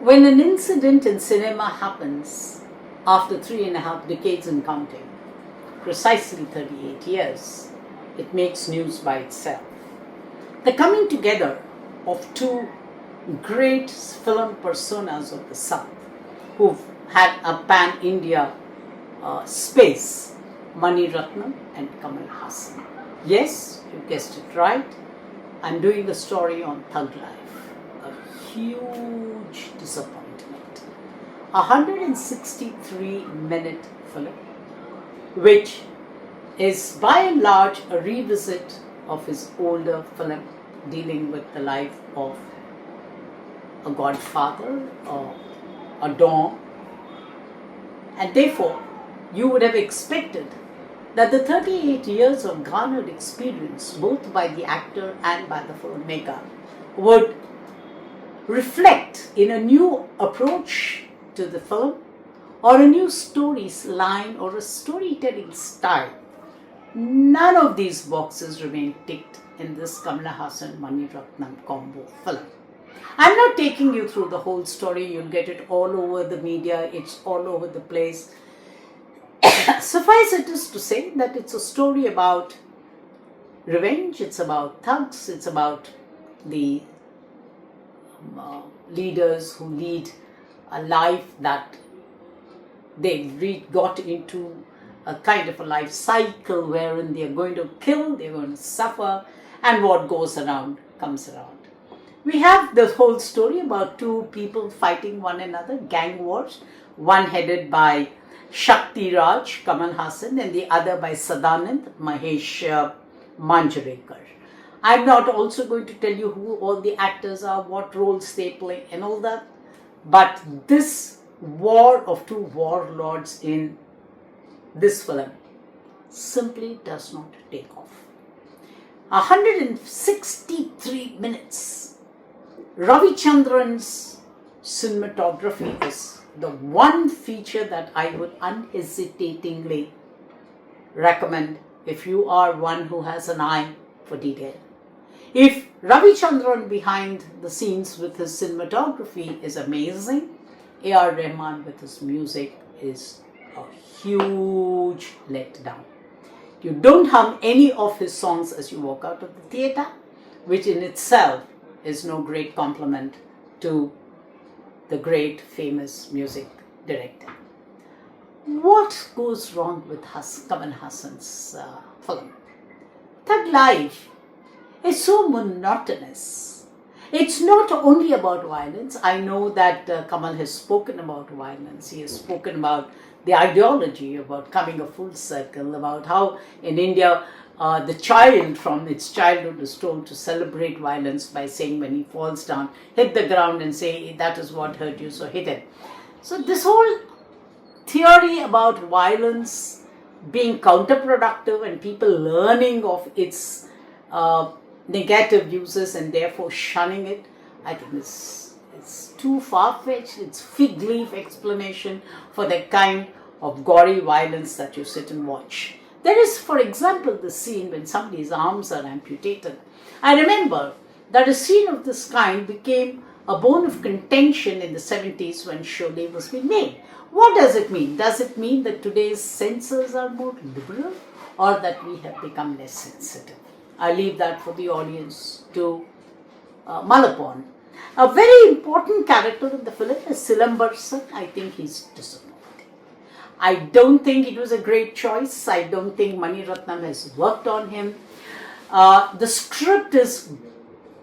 When an incident in cinema happens after 3.5 decades and counting, precisely 38 years, it makes news by itself. The coming together of two great film personas of the South who've had a pan-India space, Mani Ratnam and Kamal Hassan. Yes, you guessed it right. I'm doing a story on Thug Life, a huge disappointment. A 163-minute film, which is by and large a revisit of his older film dealing with the life of a godfather, a don, and therefore you would have expected that the 38 years of garnered experience, both by the actor and by the filmmaker, would reflect in a new approach to the film or a new storyline or a storytelling style. None of these boxes remain ticked in this Kamal Hassan-Mani Ratnam combo film. I'm not taking you through the whole story. You'll get it all over the media. It's all over the place. Suffice it is to say that it's a story about revenge, it's about thugs, it's about the leaders who lead a life that they got into a kind of a life cycle wherein they're going to kill, they're going to suffer, and what goes around comes around. We have the whole story about two people fighting one another, gang wars, one headed by Shakti Raj, Kamal Hassan, and the other by Sadanand, Mahesh Manjrekar. I'm not also going to tell you who all the actors are, what roles they play, and all that. But this war of two warlords in this film simply does not take off. 163 minutes. Ravichandran's cinematography is the one feature that I would unhesitatingly recommend if you are one who has an eye for detail. If Ravichandran behind the scenes with his cinematography is amazing, A.R. Rahman with his music is a huge letdown. You don't hum any of his songs as you walk out of the theatre, which in itself is no great compliment to the great famous music director. What goes wrong with Kamal Hassan's film? Thug Life is so monotonous. It's not only about violence. I know that Kamal has spoken about violence. He has spoken about the ideology, about coming a full circle, about how in India the child from its childhood is told to celebrate violence by saying when he falls down, hit the ground and say, that is what hurt you, so hit it. So this whole theory about violence being counterproductive and people learning of its negative uses and therefore shunning it, I think it's too far-fetched. It's fig leaf explanation for the kind of gory violence that you sit and watch. There is, for example, the scene when somebody's arms are amputated. I remember that a scene of this kind became a bone of contention in the 70s when Sholay was being made. What does it mean? Does it mean that today's censors are more liberal or that we have become less sensitive? I leave that for the audience to mull upon. A very important character in the film is Silambarsan. I think he's disappointing. I don't think it was a great choice. I don't think Mani Ratnam has worked on him. The script is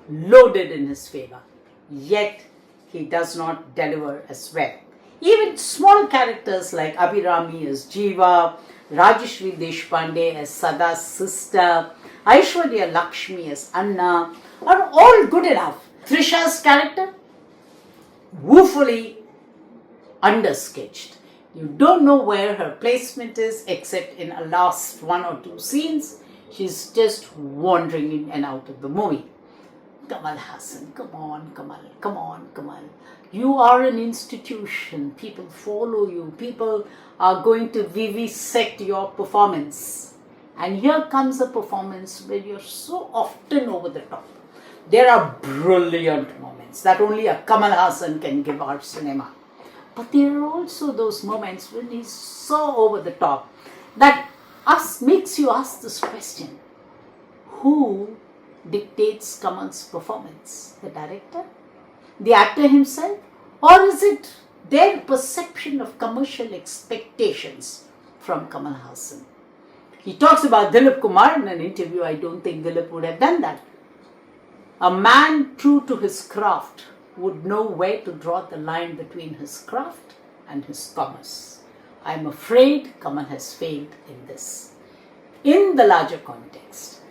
loaded in his favor, yet he does not deliver as well. Even small characters like Abhirami as Jiva, Rajeshri Deshpande as Sada's sister, Aishwarya Lakshmi as Anna are all good enough. Trisha's character, woefully undersketched. You don't know where her placement is except in a last one or two scenes. She's just wandering in and out of the movie. Kamal Hassan, come on, Kamal, come on, Kamal. You are an institution. People follow you. People are going to vivisect your performance. And here comes a performance where you're so often over the top. There are brilliant moments. performance that only a Kamal Haasan can give our cinema. But there are also those moments when he's so over the top that makes you ask this question: who dictates Kamal's performance? The director? The actor himself? Or is it their perception of commercial expectations from Kamal Haasan? He talks about Dilip Kumar in an interview. I don't think Dilip would have done that. A man true to his craft would know where to draw the line between his craft and his commerce. I'm afraid Kamal has failed in this. In the larger context,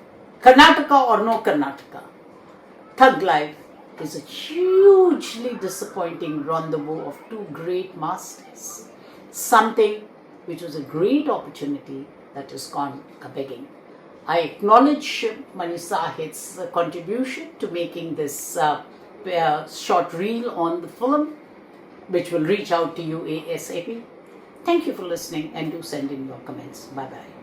Karnataka or no Karnataka, Thug Life is a hugely disappointing rendezvous of two great masters. Something which was a great opportunity that has gone a-begging. I acknowledge Mani Sahit's contribution to making this short reel on the film, which will reach out to you ASAP. Thank you for listening, and do send in your comments. Bye-bye.